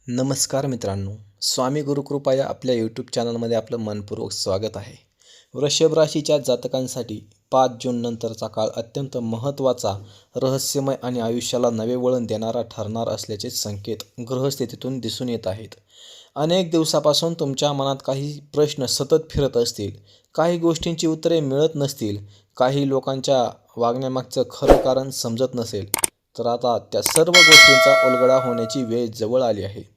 नमस्कार मित्रांनो, स्वामी गुरुकृपा या आपल्या यूट्यूब चॅनलमध्ये आपलं मनपूर्वक स्वागत आहे. वृषभ राशीच्या जातकांसाठी 5 जून नंतरचा काळ अत्यंत महत्त्वाचा, रहस्यमय आणि आयुष्याला नवे वळण देणारा ठरणार असल्याचे संकेत ग्रहस्थितीतून दिसून येत आहेत. अनेक दिवसापासून तुमच्या मनात काही प्रश्न सतत फिरत असतील, काही गोष्टींची उत्तरे मिळत नसतील, काही लोकांच्या वागण्यामागचं खरं कारण समजत नसेल, तर आता त्या सर्व गोष्टींचा उलगडा होण्याची वेळ जवळ आली आहे.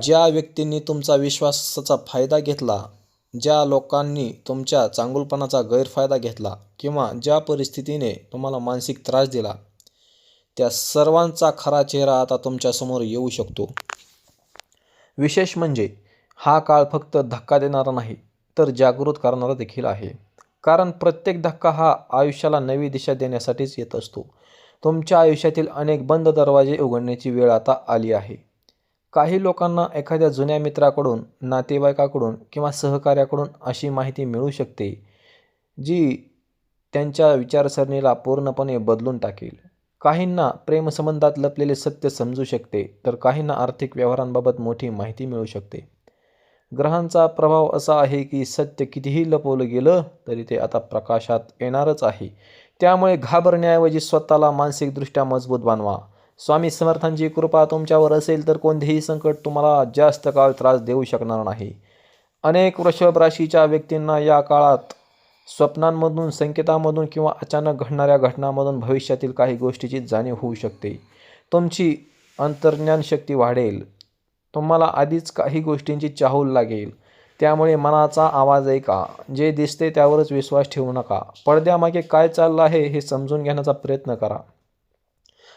ज्या व्यक्तींनी तुमचा विश्वासाचा फायदा घेतला, ज्या लोकांनी तुमच्या चांगुलपणाचा गैरफायदा घेतला किंवा ज्या परिस्थितीने तुम्हाला मानसिक त्रास दिला, त्या सर्वांचा खरा चेहरा आता तुमच्यासमोर येऊ शकतो. विशेष म्हणजे हा काळ फक्त धक्का देणारा नाही, तर जागृत करणारा देखील आहे. कारण प्रत्येक धक्का हा आयुष्याला नवी दिशा देण्यासाठीच येत असतो. तुमच्या आयुष्यातील अनेक बंद दरवाजे उघडण्याची वेळ आता आली आहे. काही लोकांना एखाद्या जुन्या मित्राकडून, नातेवाईकाकडून किंवा सहकार्याकडून अशी माहिती मिळू शकते, जी त्यांच्या विचारसरणीला पूर्णपणे बदलून टाकेल. काहींना प्रेमसंबंधात लपलेले सत्य समजू शकते, तर काहींना आर्थिक व्यवहारांबाबत मोठी माहिती मिळू शकते. ग्रहांचा प्रभाव असा आहे की सत्य कितीही लपवलं गेलं तरी ते आता प्रकाशात येणारच आहे. त्यामुळे घाबरण्याऐवजी स्वतःला मानसिकदृष्ट्या मजबूत बनवा. स्वामी समर्थांची कृपा तुमच्यावर असेल तर कोणतेही संकट तुम्हाला जास्त काळ त्रास देऊ शकणार नाही. अनेक वृषभ राशीच्या व्यक्तींना या काळात स्वप्नांमधून, संकेतांमधून किंवा अचानक घडणाऱ्या घटनांमधून भविष्यातील काही गोष्टीची जाणीव होऊ शकते. तुमची अंतर्ज्ञान शक्ती वाढेल. तुम्हाला आधीच काही गोष्टींची चाहूल लागेल. त्यामुळे मनाचा आवाज ऐका. जे दिसते त्यावरच विश्वास ठेवू नका. पडद्यामागे काय चाललं आहे हे समजून घेण्याचा प्रयत्न करा.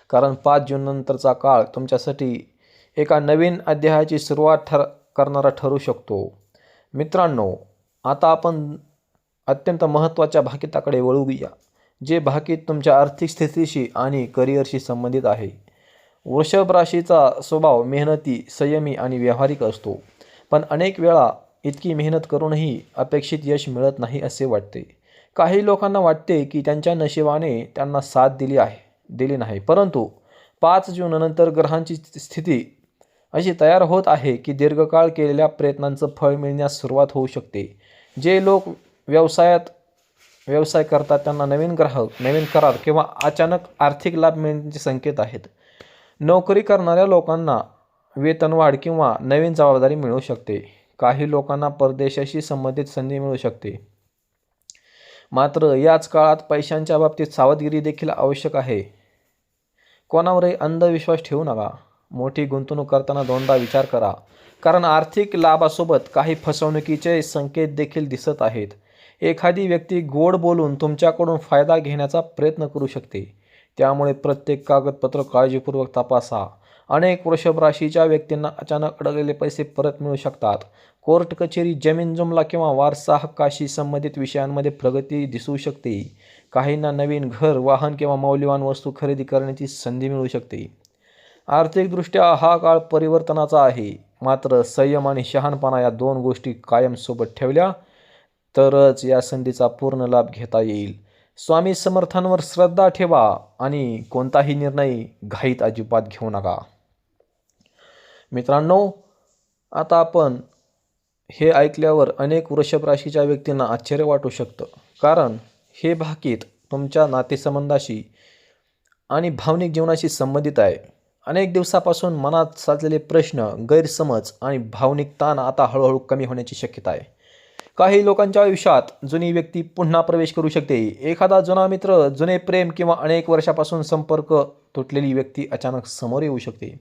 कारण 5 जून नंतरचा काळ तुमच्यासाठी एका नवीन अध्यायाची सुरुवात करणारा ठरू शकतो. मित्रांनो, आता आपण अत्यंत महत्त्वाच्या भाकिताकडे वळूया, जे भाकीत तुमच्या आर्थिक स्थितीशी आणि करिअरशी संबंधित आहे. वृषभ राशीचा स्वभाव मेहनती, संयमी आणि व्यावहारिक असतो. पण अनेक वेळा इतकी मेहनत करूनही अपेक्षित यश मिळत नाही असे वाटते. काही लोकांना वाटते की त्यांच्या नशिबाने त्यांना साथ दिली नाही. परंतु 5 जून नंतर ग्रहांची स्थिती अशी तयार होत आहे की दीर्घकाळ केलेल्या प्रयत्नांचं फळ मिळण्यास सुरुवात होऊ शकते. जे लोक व्यवसाय करतात त्यांना नवीन ग्राहक, नवीन करार किंवा अचानक आर्थिक लाभ मिळण्याचे संकेत आहेत. नोकरी करणाऱ्या लोकांना वेतनवाढ किंवा नवीन जबाबदारी मिळू शकते. काही लोकांना परदेशाशी संबंधित संधी मिळू शकते. मात्र याच काळात पैशांच्या बाबतीत सावधगिरी देखील आवश्यक आहे. कोणावरही अंधविश्वास ठेवू नका. मोठी गुंतवणूक करताना दोनदा विचार करा, कारण आर्थिक लाभासोबत काही फसवणुकीचे संकेत देखील दिसत आहेत. एखादी व्यक्ती गोड बोलून तुमच्याकडून फायदा घेण्याचा प्रयत्न करू शकते. त्यामुळे प्रत्येक कागदपत्र काळजीपूर्वक तपासा. अनेक वृषभ राशीच्या व्यक्तींना अचानक अडकलेले पैसे परत मिळू शकतात. कोर्ट कचेरी, जमीन जुमला किंवा वारसा हक्काशी संबंधित विषयांमध्ये प्रगती दिसू शकते. काहींना नवीन घर, वाहन किंवा मौल्यवान वस्तू खरेदी करण्याची संधी मिळू शकते. आर्थिकदृष्ट्या हा काळ परिवर्तनाचा आहे. मात्र संयम आणि शहाणपणा या 2 गोष्टी कायम सोबत ठेवल्या तरच या संधीचा पूर्ण लाभ घेता येईल. स्वामी समर्थांवर श्रद्धा ठेवा आणि कोणताही निर्णय घाईत अजिबात घेऊ नका. मित्रांनो, आता आपण हे ऐकल्यावर अनेक वृषभ राशीच्या व्यक्तींना आश्चर्य वाटू शकतं. कारण हे भाकीत तुमच्या नातेसंबंधाशी आणि भावनिक जीवनाशी संबंधित आहे. अनेक दिवसापासून मनात साचलेले प्रश्न, गैरसमज आणि भावनिक ताण आता हळूहळू कमी होण्याची शक्यता आहे. काही लोकांच्या आयुष्यात जुनी व्यक्ती पुन्हा प्रवेश करू शकते. एखादा जुना मित्र, जुने प्रेम किंवा अनेक वर्षापासून संपर्क तुटलेली व्यक्ती अचानक समोर येऊ शकते.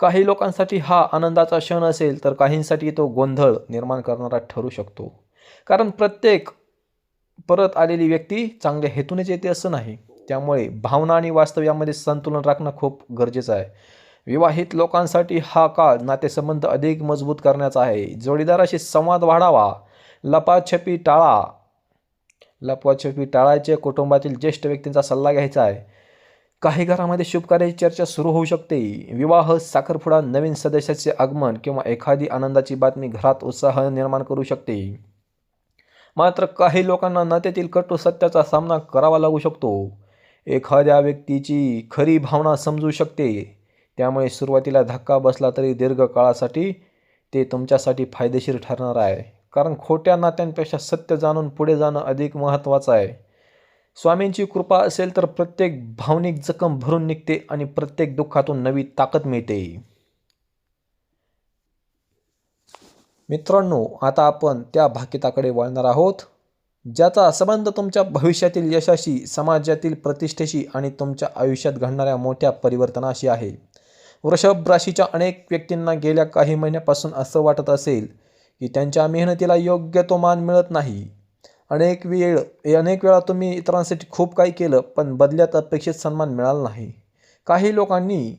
काही लोकांसाठी हा आनंदाचा क्षण असेल, तर काहींसाठी तो गोंधळ निर्माण करणारा ठरू शकतो. कारण प्रत्येक परत आलेली व्यक्ती चांगल्या हेतूनेच येते असं नाही. त्यामुळे भावना आणि वास्तव्यामध्ये संतुलन राखणं खूप गरजेचं आहे. विवाहित लोकांसाठी हा काळ नातेसंबंध अधिक मजबूत करण्याचा आहे. जोडीदाराशी संवाद वाढावा. लपाछपी टाळायचे. कुटुंबातील ज्येष्ठ व्यक्तींचा सल्ला घ्यायचा आहे. काही घरामध्ये शुभकार्याची चर्चा सुरू होऊ शकते. विवाह, साखरपुडा, नवीन सदस्याचे आगमन किंवा एखादी आनंदाची बातमी घरात उत्साह निर्माण करू शकते. मात्र काही लोकांना नात्यातील कटू सत्याचा सामना करावा लागू शकतो. एखाद्या व्यक्तीची खरी भावना समजू शकते. त्यामुळे सुरुवातीला धक्का बसला तरी दीर्घकाळासाठी ते तुमच्यासाठी फायदेशीर ठरणार आहे. कारण खोट्या नात्यांपेक्षा सत्य जाणून पुढे जाणं अधिक महत्त्वाचं आहे. स्वामींची कृपा असेल तर प्रत्येक भावनिक जखम भरून निघते आणि प्रत्येक दुःखातून नवी ताकद मिळते. मित्रांनो, आता आपण त्या भाकिताकडे वळणार आहोत ज्याचा संबंध तुमच्या भविष्यातील यशाशी, समाजातील प्रतिष्ठेशी आणि तुमच्या आयुष्यात घडणाऱ्या मोठ्या परिवर्तनाशी आहे. वृषभ राशीच्या अनेक व्यक्तींना गेल्या काही महिन्यापासून असं वाटत असेल की त्यांच्या मेहनतीला योग्य तो मान मिळत नाही. अनेक वेळा तुम्ही इतरांसाठी खूप काही केलं पण बदल्यात अपेक्षित सन्मान मिळाला नाही. काही लोकांनी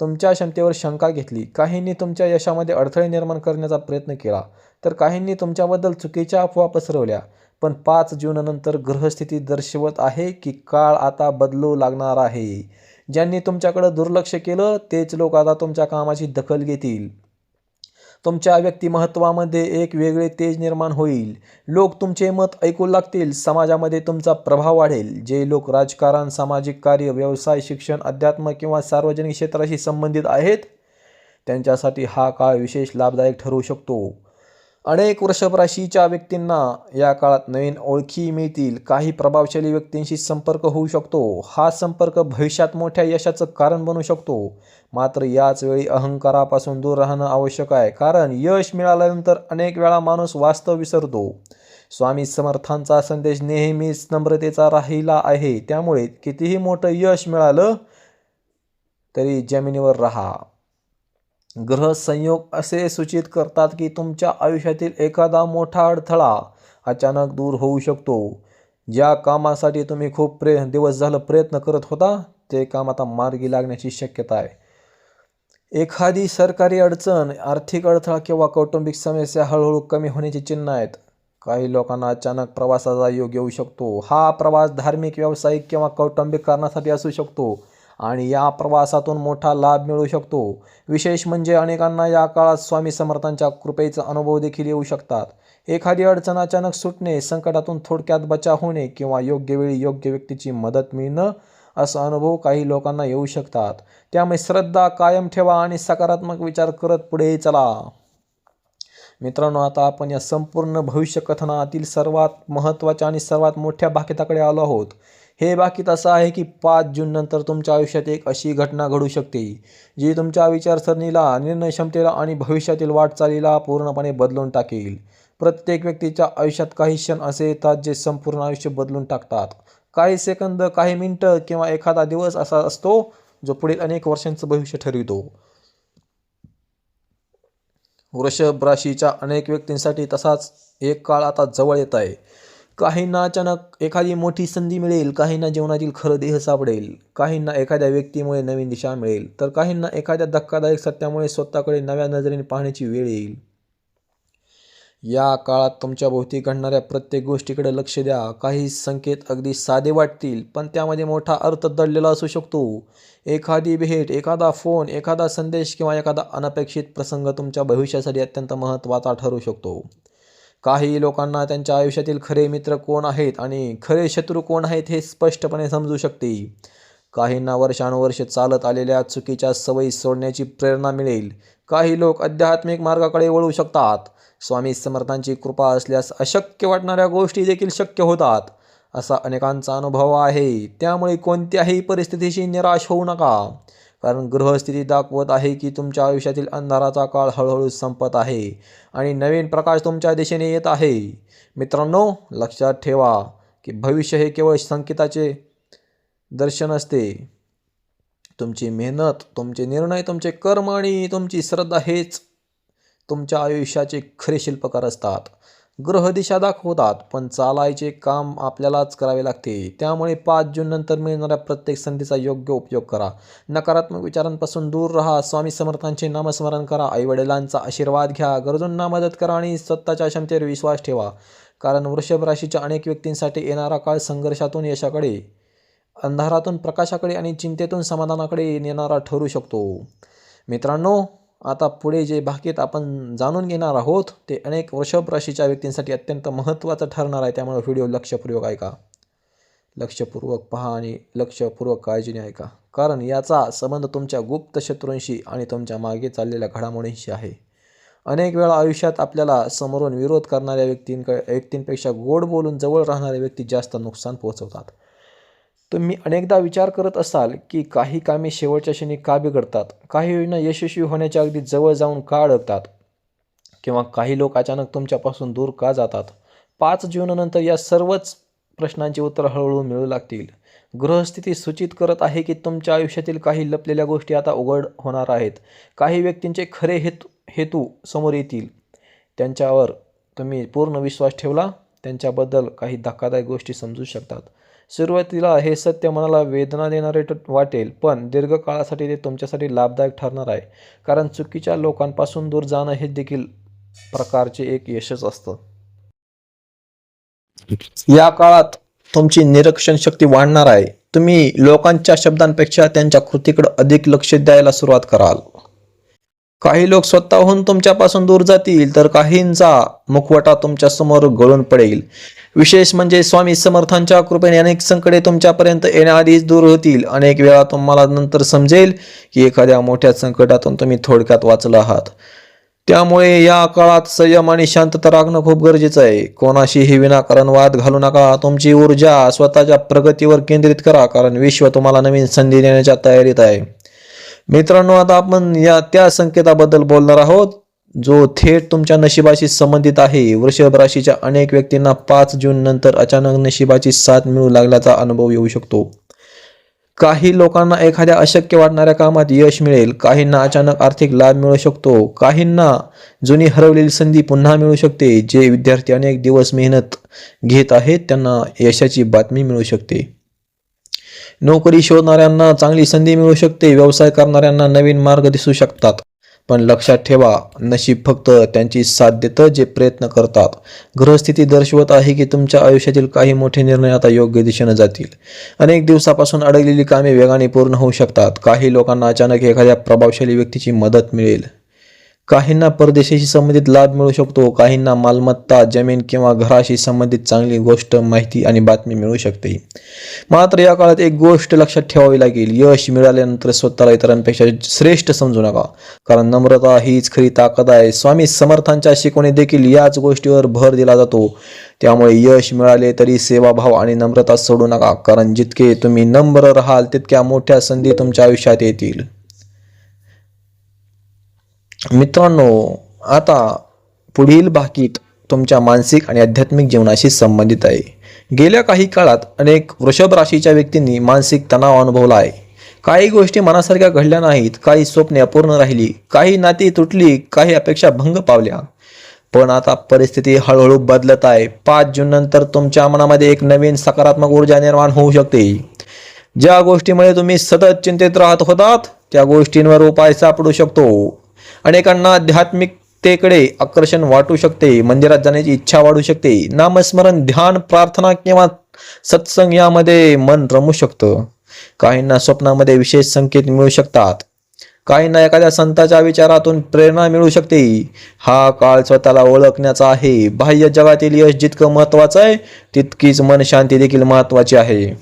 तुमच्या क्षमतेवर शंका घेतली, काहींनी तुमच्या यशामध्ये अडथळे निर्माण करण्याचा प्रयत्न केला, तर काहींनी तुमच्याबद्दल चुकीच्या अफवा पसरवल्या. पण 5 जूननंतर ग्रहस्थिती दर्शवत आहे की काळ आता बदलू लागणार आहे. ज्यांनी तुमच्याकडे दुर्लक्ष केलं तेच लोक आता तुमच्या कामाची दखल घेतील. तुमच्या व्यक्तिमत्वामध्ये एक वेगळे तेज निर्माण होईल. लोक तुमचे मत ऐकू लागतील. समाजामध्ये तुमचा प्रभाव वाढेल. जे लोक राजकारण, सामाजिक कार्य, व्यवसाय, शिक्षण, अध्यात्म किंवा सार्वजनिक क्षेत्राशी संबंधित आहेत त्यांच्यासाठी हा काळ विशेष लाभदायक ठरू शकतो. अनेक वृषभ राशीच्या व्यक्तींना या काळात नवीन ओळखी मिळतील. काही प्रभावशाली व्यक्तींशी संपर्क होऊ शकतो. हा संपर्क भविष्यात मोठ्या यशाचं कारण बनू शकतो. मात्र याच वेळी अहंकारापासून दूर राहणं आवश्यक आहे, कारण यश मिळाल्यानंतर अनेक वेळा माणूस वास्तव विसरतो. स्वामी समर्थांचा संदेश नेहमीच नम्रतेचा राहिला आहे. त्यामुळे कितीही मोठं यश मिळालं तरी जमिनीवर राहा. ग्रह संयोग असे सूचित करतात की तुमच्या आयुष्यातील एखादा मोठा अडथळा अचानक दूर होऊ शकतो. ज्या कामासाठी तुम्ही खूप दिवस झालं प्रयत्न करत होता ते काम आता मार्गी लागण्याची शक्यता आहे. एखादी सरकारी अडचण, आर्थिक अडथळा किंवा कौटुंबिक समस्या हळूहळू कमी होण्याची चिन्ह आहेत. काही लोकांना अचानक प्रवासाचा योग येऊ शकतो. हा प्रवास धार्मिक, व्यावसायिक किंवा कौटुंबिक कारणासाठी असू शकतो आणि या प्रवासातून मोठा लाभ मिळू शकतो. विशेष म्हणजे अनेकांना या काळात स्वामी समर्थांच्या कृपेचा अनुभव देखील येऊ शकतात. एखादी अडचण अचानक सुटणे, संकटातून थोडक्यात बचाव होणे किंवा योग्य वेळी योग्य व्यक्तीची मदत मिळणं असा अनुभव काही लोकांना येऊ शकतात. त्यामुळे श्रद्धा कायम ठेवा आणि सकारात्मक विचार करत पुढे चला. मित्रांनो, आता आपण या संपूर्ण भविष्य कथनातील सर्वात महत्त्वाच्या आणि सर्वात मोठ्या भाकिताकडे आलो आहोत. हे भाकीत असं आहे की 5 जून नंतर तुमच्या आयुष्यात एक अशी घटना घडू शकते जी तुमच्या विचारसरणीला, निर्णय क्षमतेला आणि भविष्यातील वाटचालीला पूर्णपणे बदलून टाकेल. प्रत्येक व्यक्तीच्या आयुष्यात काही क्षण असे येतात जे संपूर्ण आयुष्य बदलून टाकतात. काही सेकंद, काही मिनिटं किंवा एखादा दिवस असा असतो जो पुढील अनेक वर्षांचं भविष्य ठरवितो. वृषभ राशीच्या अनेक व्यक्तींसाठी तसाच एक काळ आता जवळ येत आहे. काहींना अचानक एखादी मोठी संधी मिळेल, काहींना जीवनातील खरं ध्येय सापडेल, काहींना एखाद्या व्यक्तीमुळे नवीन दिशा मिळेल, तर काहींना एखाद्या धक्कादायक सत्यामुळे स्वतःकडे नव्या नजरेने पाहण्याची वेळ येईल. या काळात तुमच्या भोवती घडणाऱ्या प्रत्येक गोष्टीकडे लक्ष द्या. काही संकेत अगदी साधे वाटतील पण त्यामध्ये मोठा अर्थ दडलेला असू शकतो. एखादी भेट, एखादा फोन, एखादा संदेश किंवा एखादा अनपेक्षित प्रसंग तुमच्या भविष्यासाठी अत्यंत महत्त्वाचा ठरू शकतो. काही लोकांना त्यांच्या आयुष्यातील खरे मित्र कोण आहेत आणि खरे शत्रू कोण आहेत हे स्पष्टपणे समजू शकते. काहींना वर्षानुवर्षे चालत आलेल्या चुकीच्या सवयी सोडण्याची प्रेरणा मिळेल. काही लोक आध्यात्मिक मार्गाकडे वळू शकतात. स्वामी समर्थांची कृपा असल्यास अशक्य वाटणाऱ्या गोष्टी देखील शक्य होतात असा अनेकांचा अनुभव आहे. त्यामुळे कोणत्याही परिस्थितीशी निराश होऊ नका, कारण ग्रहस्थिती दाखवत आहे की तुमच्या आयुष्यातील अंधाराचा काळ हळूहळू संपत आहे आणि नवीन प्रकाश तुमच्या दिशेने येत आहे. मित्रांनो, लक्षात ठेवा की भविष्य हे केवळ संकेताचे दर्शन असते. तुमची मेहनत, तुमचे निर्णय, तुमचे कर्म आणि तुमची श्रद्धा हेच तुमच्या आयुष्याचे खरे शिल्पकार असतात. ग्रह दिशा दाखवतात पण चालायचे काम आपल्यालाच करावे लागते. त्यामुळे 5 जून नंतर मिळणाऱ्या प्रत्येक संधीचा योग्य उपयोग करा. नकारात्मक विचारांपासून दूर राहा. स्वामी समर्थांचे नामस्मरण करा. आईवडिलांचा आशीर्वाद घ्या. गरजूंना मदत करा आणि स्वतःच्या क्षमतेवर विश्वास ठेवा, कारण वृषभ राशीच्या अनेक व्यक्तींसाठी येणारा काळ संघर्षातून यशाकडे, अंधारातून प्रकाशाकडे आणि चिंतेतून समाधानाकडे नेणारा ठरू शकतो. मित्रांनो, आता पुढे जे भाकीत आपण जाणून घेणार आहोत ते अनेक वृषभ राशीच्या व्यक्तींसाठी अत्यंत महत्त्वाचं ठरणार आहे. त्यामुळे व्हिडिओ लक्षपूर्वक ऐका, लक्षपूर्वक पहा आणि लक्षपूर्वक काळजीने ऐका. कारण याचा संबंध तुमच्या गुप्त शत्रूंशी आणि तुमच्या मागे चाललेल्या घडामोडींशी आहे. अनेक वेळा आयुष्यात आपल्याला समोरून विरोध करणाऱ्या व्यक्तींपेक्षा गोड बोलून जवळ राहणारे व्यक्ती जास्त नुकसान पोहोचवतात. तुम्ही अनेकदा विचार करत असाल की काही कामे शेवटच्या क्षणी का बिघडतात, काही योजना यशस्वी होण्याच्या अगदी जवळ जाऊन का अडकतात, किंवा काही लोक अचानक तुमच्यापासून दूर का जातात. 5 जूननंतर या सर्वच प्रश्नांची उत्तर हळूहळू मिळू लागतील. ग्रहस्थिती सूचित करत आहे की तुमच्या आयुष्यातील काही लपलेल्या गोष्टी आता उघड होणार आहेत. काही व्यक्तींचे खरे हेतू समोर येतील. त्यांच्यावर तुम्ही पूर्ण विश्वास ठेवला, त्यांच्याबद्दल काही धक्कादायक गोष्टी समजू शकतात. सुरुवातीला हे सत्य मनाला वेदना देणारे वाटेल, पण दीर्घकाळासाठी ते तुमच्यासाठी लाभदायक ठरणार आहे. कारण चुकीच्या लोकांपासून दूर जाणं हे देखील प्रकारचे एक यशच असतं. या काळात तुमची निरीक्षण शक्ती वाढणार आहे. तुम्ही लोकांच्या शब्दांपेक्षा त्यांच्या कृतीकडे अधिक लक्ष द्यायला सुरुवात कराल. काही लोक स्वतःहून तुमच्यापासून दूर जातील, तर काहींचा मुखवटा तुमच्या समोर गळून पडेल. विशेष म्हणजे स्वामी समर्थांच्या कृपेने अनेक संकटे तुमच्यापर्यंत येण्याआधीच दूर होतील. अनेक वेळा तुम्हाला नंतर समजेल की एखाद्या मोठ्या संकटातून तुम्ही थोडक्यात वाचला आहात. त्यामुळे या काळात संयम आणि शांतता राखणं खूप गरजेचं आहे. कोणाशीही विनाकारण वाद घालू नका. तुमची ऊर्जा स्वतःच्या प्रगतीवर केंद्रित करा, कारण विश्व तुम्हाला नवीन संधी देण्याच्या तयारीत आहे. मित्रांनो, आता आपण त्या संकेताबद्दल बोलणार आहोत जो थेट तुमच्या नशिबाशी संबंधित आहे. वृषभ राशीच्या अनेक व्यक्तींना 5 जून नंतर अचानक नशिबाची साथ मिळू लागल्याचा अनुभव येऊ शकतो. काही लोकांना एखाद्या अशक्य वाटणाऱ्या कामात यश मिळेल, काहींना अचानक आर्थिक लाभ मिळू शकतो, काहींना जुनी हरवलेली संधी पुन्हा मिळू शकते. जे विद्यार्थी अनेक दिवस मेहनत घेत आहेत त्यांना यशाची बातमी मिळू शकते. नोकरी शोधणाऱ्यांना चांगली संधी मिळू शकते. व्यवसाय करणाऱ्यांना नवीन मार्ग दिसू शकतात. पण लक्षात ठेवा, नशीब फक्त त्यांची साथ देतं जे प्रयत्न करतात. ग्रहस्थिती दर्शवत आहे की तुमच्या आयुष्यातील काही मोठे निर्णय आता योग्य दिशेने जातील. अनेक दिवसापासून अडकलेली कामे वेगाने पूर्ण होऊ शकतात. काही लोकांना अचानक एखाद्या प्रभावशाली व्यक्तीची मदत मिळेल. काहींना परदेशाशी संबंधित लाभ मिळू शकतो. काहींना मालमत्ता, जमीन किंवा घराशी संबंधित चांगली गोष्ट, माहिती आणि बातमी मिळू शकते. मात्र या काळात एक गोष्ट लक्षात ठेवावी लागेल. यश मिळाल्यानंतर स्वतःला इतरांपेक्षा श्रेष्ठ समजू नका, कारण नम्रता हीच खरी ताकद आहे. स्वामी समर्थांच्या शिकवणी देखील याच गोष्टीवर भर दिला जातो. त्यामुळे यश मिळाले तरी सेवाभाव आणि नम्रता सोडू नका, कारण जितके तुम्ही नम्र राहाल तितक्या मोठ्या संधी तुमच्या आयुष्यात येतील. मित्रांनो, आता पुढील भाकीत तुमच्या मानसिक आणि आध्यात्मिक जीवनाशी संबंधित आहे. गेल्या काही काळात अनेक वृषभ राशीच्या व्यक्तींनी मानसिक तणाव अनुभवला आहे. काही गोष्टी मनासारख्या घडल्या नाहीत, काही स्वप्ने अपूर्ण राहिली, काही नाती तुटली, काही अपेक्षा भंग पावल्या. पण आता परिस्थिती हळूहळू बदलत आहे. 5 जून नंतर तुमच्या मनामध्ये एक नवीन सकारात्मक ऊर्जा निर्माण होऊ शकते. ज्या गोष्टीमुळे तुम्ही सतत चिंतित राहत होतात त्या गोष्टींवर उपाय सापडू शकतो. अनेकांना आध्यात्मिकतेकडे आकर्षण वाटू शकते. मंदिरात जाण्याची इच्छा वाढू शकते. नामस्मरण, ध्यान, प्रार्थना किंवा सत्संग यामध्ये मन रमू शकतं. काहींना स्वप्नामध्ये विशेष संकेत मिळू शकतात. काहींना एखाद्या संतांच्या विचारातून प्रेरणा मिळू शकते. हा काळ स्वतःला ओळखण्याचा आहे. बाह्य जगातील यश जितकं महत्त्वाचं आहे तितकीच मन शांती देखील महत्त्वाची आहे.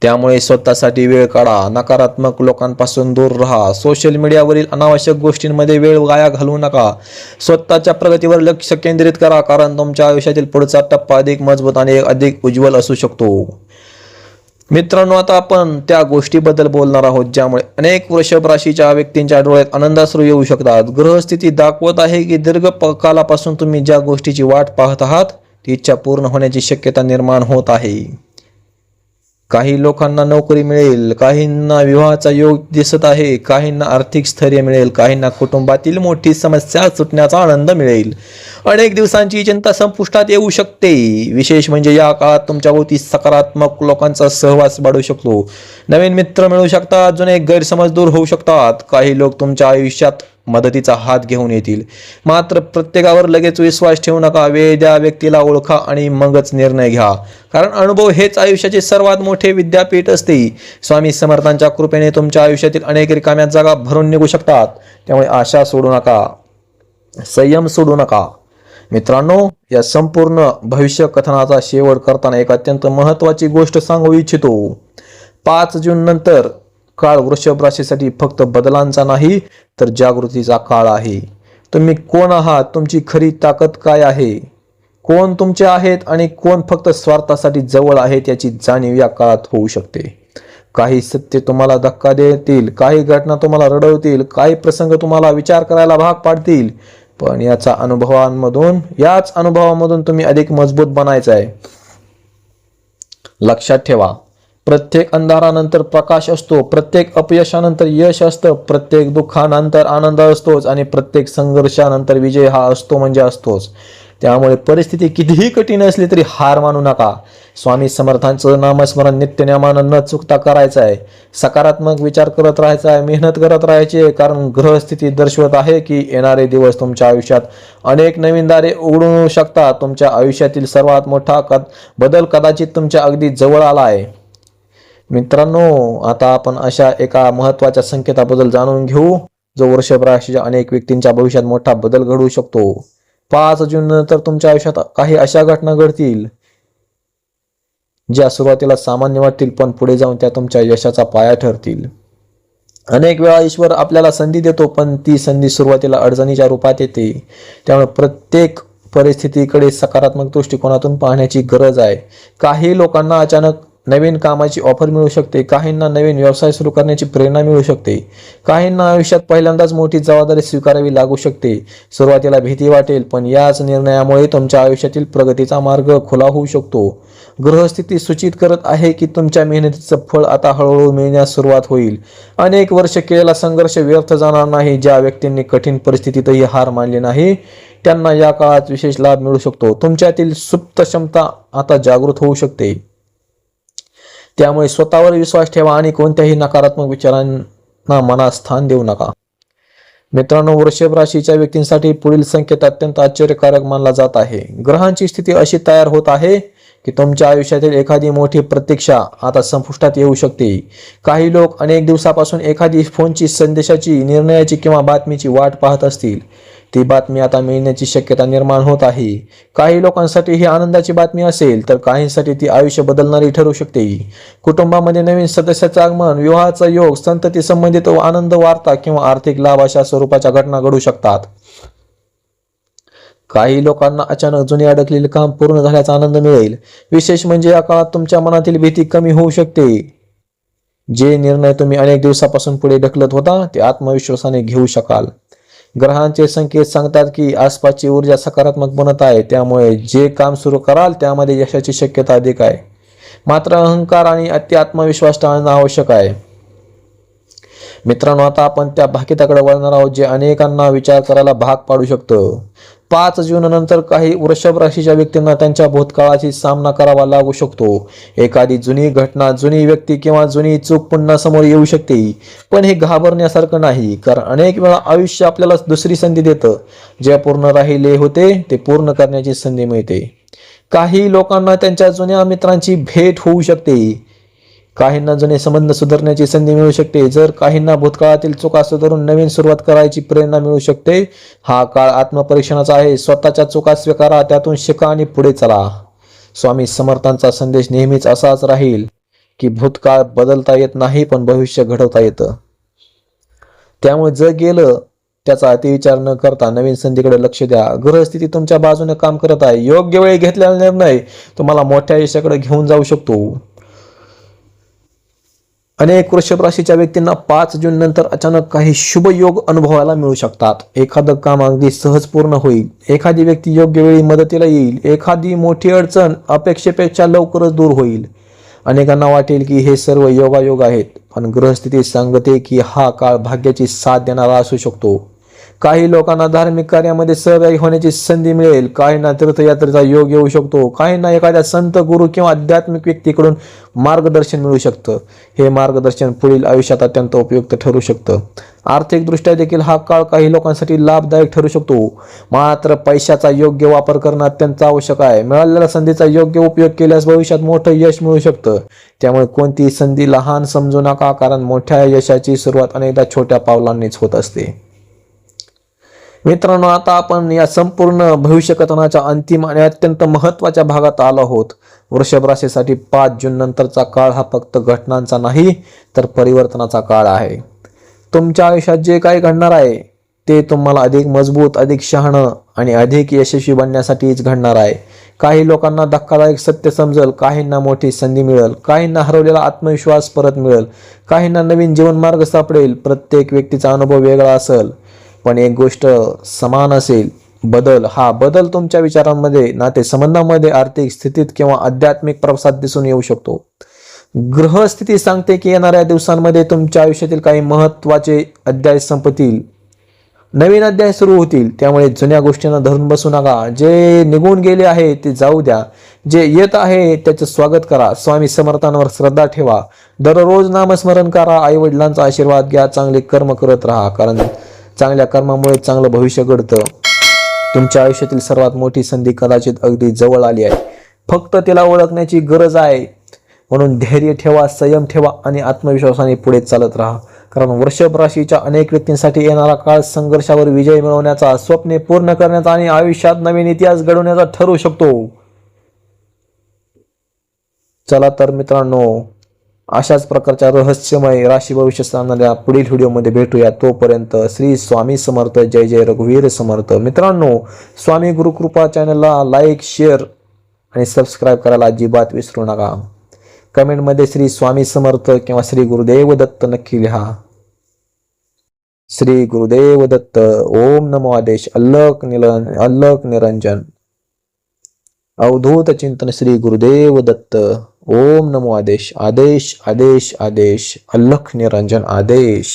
त्यामुळे स्वतःसाठी वेळ काढा. नकारात्मक लोकांपासून दूर राहा. सोशल मीडियावरील अनावश्यक गोष्टींमध्ये वेळ वाया घालवू नका. स्वतःच्या प्रगतीवर लक्ष केंद्रित करा, कारण तुमच्या आयुष्यातील पुढचा टप्पा अधिक मजबूत आणि अधिक उज्ज्वल असू शकतो. मित्रांनो, आता आपण त्या गोष्टीबद्दल बोलणार आहोत ज्यामुळे अनेक वृषभ राशीच्या व्यक्तींच्या डोळ्यात आनंदाश्रू येऊ शकतात. ग्रहस्थिती दाखवत आहे की दीर्घ कालापासून तुम्ही ज्या गोष्टीची वाट पाहत आहात ती इच्छा पूर्ण होण्याची शक्यता निर्माण होत आहे. काही लोकांना नोकरी मिळेल, काहींना विवाहाचा योग दिसत आहे, काहींना आर्थिक स्थैर्य मिळेल, काहींना कुटुंबातील मोठी समस्या सुटण्याचा आनंद मिळेल. अनेक दिवसांची चिंता संपुष्टात येऊ शकते. विशेष म्हणजे या काळात तुमच्या भोवती सकारात्मक लोकांचा सहवास वाढू शकतो. नवीन मित्र मिळू शकतात. जुने गैरसमज दूर होऊ शकतात. काही लोक तुमच्या आयुष्यात मदतीचा हात घेऊन येतील. मात्र प्रत्येकावर लगेच विश्वास ठेवू नका. वेळ द्या, व्यक्तीला ओळखा आणि मगच निर्णय घ्या, कारण अनुभव हेच आयुष्याचे सर्वात मोठे विद्यापीठ असते. स्वामी समर्थांच्या कृपेने तुमच्या आयुष्यातील अनेक रिकाम्या जागा भरून निघू शकतात. त्यामुळे आशा सोडू नका, संयम सोडू नका. मित्रांनो, या संपूर्ण भविष्य कथनाचा शेवट करताना एक अत्यंत महत्त्वाची गोष्ट सांगू इच्छितो. 5 जून नंतर काळ वृषभ राशीसाठी फक्त बदलांचा नाही तर जागृतीचा काळ आहे. तुम्ही कोण आहात, तुमची खरी ताकद काय आहे, कोण तुमचे आहेत आणि कोण फक्त स्वार्थासाठी जवळ आहेत याची जाणीव या काळात होऊ शकते. काही सत्य तुम्हाला धक्का देतील, काही घटना तुम्हाला रडवतील, काही प्रसंग तुम्हाला विचार करायला भाग पाडतील, पण याच अनुभवामधून तुम्ही अधिक मजबूत बनायचं आहे. लक्षात ठेवा, प्रत्येक अंधारानंतर प्रकाश असतो, प्रत्येक अपयशानंतर यश असतं, प्रत्येक दुःखानंतर आनंद असतोच आणि प्रत्येक संघर्षानंतर विजय हा असतो म्हणजे असतोच. त्यामुळे परिस्थिती कितीही कठीण असली तरी हार मानू नका. स्वामी समर्थांचं नामस्मरण नित्यनेमानं न चुकता करायचं आहे. सकारात्मक विचार करत राहायचा आहे, मेहनत करत राहायची आहे, कारण ग्रहस्थिती दर्शवत आहे की येणारे दिवस तुमच्या आयुष्यात अनेक नवीन दारे उघडू शकतात. तुमच्या आयुष्यातील सर्वात मोठा बदल कदाचित तुमच्या अगदी जवळ आला आहे. मित्रांनो, आता आपण अशा एका महत्त्वाच्या संकेताबद्दल जाणून घेऊ जो वृषभ राशीच्या अनेक व्यक्तींच्या भविष्यात मोठा बदल घडवू शकतो. 5 जून नंतर तुमच्या आयुष्यात काही अशा घटना घडतील ज्या सुरुवातीला सामान्य वाटतील पण पुढे जाऊन त्या तुमच्या यशाचा पाया ठरतील. अनेक वेळा ईश्वर आपल्याला संधी देतो पण ती संधी सुरुवातीला अडचणीच्या रूपात येते. त्यामुळे प्रत्येक परिस्थितीकडे सकारात्मक दृष्टिकोनातून पाहण्याची गरज आहे. काही लोकांना अचानक नवीन कामाची ऑफर मिळू शकते, काहींना नवीन व्यवसाय सुरू करण्याची प्रेरणा मिळू शकते, काहींना आयुष्यात पहिल्यांदाच मोठी जबाबदारी स्वीकारावी लागू शकते. सुरुवातीला भीती वाटेल पण याच निर्णयामुळे तुमच्या आयुष्यातील प्रगतीचा मार्ग खुला होऊ शकतो. ग्रहस्थिती सूचित करत आहे की तुमच्या मेहनतीचं फळ आता हळूहळू मिळण्यास सुरुवात होईल. अनेक वर्ष केलेला संघर्ष व्यर्थ जाणार नाही. ज्या व्यक्तींनी कठीण परिस्थितीतही हार मानली नाही त्यांना या काळात विशेष लाभ मिळू शकतो. तुमच्यातील सुप्त क्षमता आता जागृत होऊ शकते. त्यामुळे स्वतःवर विश्वास ठेवा आणि कोणत्याही नकारात्मक विचारांना मनात स्थान देऊ नका. मित्रांनो, वृषभ राशीच्या व्यक्तींसाठी पुढील संकेत अत्यंत आश्चर्यकारक मानला जात आहे. ग्रहांची स्थिती अशी तयार होत आहे की तुमच्या आयुष्यातील एखादी मोठी प्रतीक्षा आता संपुष्टात येऊ शकते. काही लोक अनेक दिवसापासून एखादी फोनची, संदेशाची, निर्णयाची किंवा बातमीची वाट पाहत असतील. ती बातमी आता मिळण्याची शक्यता निर्माण होत आहे. काही लोकांसाठी ही आनंदाची बातमी असेल तर काहींसाठी ती आयुष्य बदलणारी ठरू शकते. कुटुंबामध्ये नवीन सदस्याचं आगमन, विवाहाचा योग, संतती संबंधित आनंद वार्ता किंवा आर्थिक लाभ अशा स्वरूपाच्या घटना घडू शकतात. काही लोकांना अचानक जुने अडकलेले काम पूर्ण झाल्याचा आनंद मिळेल. विशेष म्हणजे या काळात तुमच्या मनातील भीती कमी होऊ शकते. जे निर्णय तुम्ही अनेक दिवसापासून पुढे ढकलत होता ते आत्मविश्वासाने घेऊ शकाल. ग्रहांचे संकेत सांगतात की आसपासची ऊर्जा सकारात्मक बनत आहे. त्यामुळे जे काम सुरू कराल त्यामध्ये यशाची शक्यता अधिक आहे. मात्र अहंकार आणि अति आत्मविश्वास टाळणं आवश्यक आहे. मित्रांनो, आता आपण त्या भाकिताकडे वळणार आहोत जे अनेकांना विचार करायला भाग पाडू शकतं. 5 जून नंतर काही वृषभ राशीच्या व्यक्तींना त्यांच्या भूतकाळाशी सामना करावा लागू शकतो. एखादी जुनी घटना, जुनी व्यक्ती किंवा जुनी चूक पुन्हा समोर येऊ शकते. पण हे घाबरण्यासारखं नाही, कारण अनेक वेळा आयुष्य आपल्याला दुसरी संधी देतं. जे पूर्ण राहिले होते ते पूर्ण करण्याची संधी मिळते. काही लोकांना त्यांच्या जुन्या मित्रांची भेट होऊ शकते. काहींना जुने संबंध सुधारण्याची संधी मिळू शकते. जर काहींना भूतकाळातील चुका सुधारून नवीन सुरुवात करायची प्रेरणा मिळू शकते. हा काळ आत्मपरीक्षणाचा आहे. स्वतःच्या चुका स्वीकारा, त्यातून शिका आणि पुढे चला. स्वामी समर्थांचा संदेश नेहमीच असाच राहील की भूतकाळ बदलता येत नाही पण भविष्य घडवता येतं. त्यामुळे जग गेलं त्याचा अतिविचार न करता नवीन संधीकडे लक्ष द्या. ग्रहस्थिती तुमच्या बाजूने काम करत आहे. योग्य वेळी घेतलेला निर्णय तुम्हाला मोठ्या यशाकडे घेऊन जाऊ शकतो. अनेक वृषभ राशीच्या व्यक्तींना 5 जून नंतर अचानक काही शुभ योग अनुभवायला मिळू शकतात. एखादं काम अगदी सहज पूर्ण होईल. एखादी व्यक्ती योग्य वेळी मदतीला येईल. एखादी मोठी अडचण अपेक्षेपेक्षा लवकरच दूर होईल. अनेकांना वाटेल की हे सर्व योगायोग आहेत, पण ग्रहस्थिती सांगते की हा काळ भाग्याची साथ देणारा असू शकतो. काही लोकांना धार्मिक कार्यामध्ये सहभागी होण्याची संधी मिळेल. काहींना तीर्थयात्रेचा योग येऊ शकतो. काहींना एखाद्या संत, गुरु किंवा आध्यात्मिक व्यक्तीकडून मार्गदर्शन मिळू शकतं. हे मार्गदर्शन पुढील आयुष्यात अत्यंत उपयुक्त ठरू शकतं. आर्थिकदृष्ट्या देखील हा काळ काही लोकांसाठी लाभदायक ठरू शकतो. मात्र पैशाचा योग्य वापर करणं अत्यंत आवश्यक आहे. मिळालेल्या संधीचा योग्य उपयोग केल्यास भविष्यात मोठं यश मिळू शकतं. त्यामुळे कोणतीही संधी लहान समजू नका, कारण मोठ्या यशाची सुरुवात अनेकदा छोट्या पावलांनीच होत असते. मित्रांनो, आता आपण या संपूर्ण भविष्यकथनाच्या अंतिम आणि अत्यंत महत्त्वाच्या भागात आलो आहोत. वृषभ राशीसाठी 5 जून नंतरचा काळ हा फक्त घटनांचा नाही तर परिवर्तनाचा काळ आहे. तुमच्या आयुष्यात जे काही घडणार आहे ते तुम्हाला अधिक मजबूत, अधिक शहाणं आणि अधिक यशस्वी बनण्यासाठीच घडणार आहे. काही लोकांना धक्कादायक सत्य समजेल, काहींना मोठी संधी मिळेल, काहींना हरवलेला आत्मविश्वास परत मिळेल, काहींना नवीन जीवनमार्ग सापडेल. प्रत्येक व्यक्तीचा अनुभव वेगळा असेल, पण एक गोष्ट समान असेल, बदल. हा बदल तुमच्या विचारांमध्ये, नातेसंबंधांमध्ये, आर्थिक स्थितीत किंवा आध्यात्मिक प्रवासात दिसून येऊ शकतो. ग्रहस्थिती सांगते की येणाऱ्या दिवसांमध्ये तुमच्या आयुष्यातील काही महत्त्वाचे अध्याय संपतील, नवीन अध्याय सुरू होतील. त्यामुळे जुन्या गोष्टींना धरून बसू नका. जे निघून गेले आहे ते जाऊ द्या. जे येत आहे त्याचे स्वागत करा. स्वामी समर्थांवर श्रद्धा ठेवा. दररोज नामस्मरण करा. आई वडिलांचा आशीर्वाद घ्या. चांगले कर्म करत राहा, कारण चांगल्या कर्मामुळे चांगलं भविष्य घडतं. तुमच्या आयुष्यातील सर्वात मोठी संधी कदाचित अगदी जवळ आली आहे. फक्त तिला ओळखण्याची गरज आहे. म्हणून धैर्य ठेवा, संयम ठेवा आणि आत्मविश्वासाने पुढे चालत राहा. कारण वृषभ राशीच्या अनेक व्यक्तींसाठी येणारा काळ संघर्षावर विजय मिळवण्याचा, स्वप्ने पूर्ण करण्याचा आणि आयुष्यात नवीन इतिहास घडवण्याचा ठरू शकतो. चला तर मित्रांनो, अशाच प्रकारच्या रहस्यमय राशी भविष्य सांगणाऱ्या पुढील व्हिडिओमध्ये भेटूया. तोपर्यंत श्री स्वामी समर्थ. जय जय रघुवीर समर्थ. मित्रांनो, स्वामी गुरुकृपा चॅनलला लाईक, शेअर आणि सबस्क्राईब करायला अजिबात विसरू नका. कमेंटमध्ये श्री स्वामी समर्थ किंवा श्री गुरुदेव दत्त नक्की लिहा. श्री गुरुदेव दत्त. ओम नमो आदेश. अल्लख निरंजन. अवधूत चिंतन. श्री गुरुदेव दत्त. ओम नमो आदेश. आदेश आदेश आदेश. अल्लख निरंजन आदेश.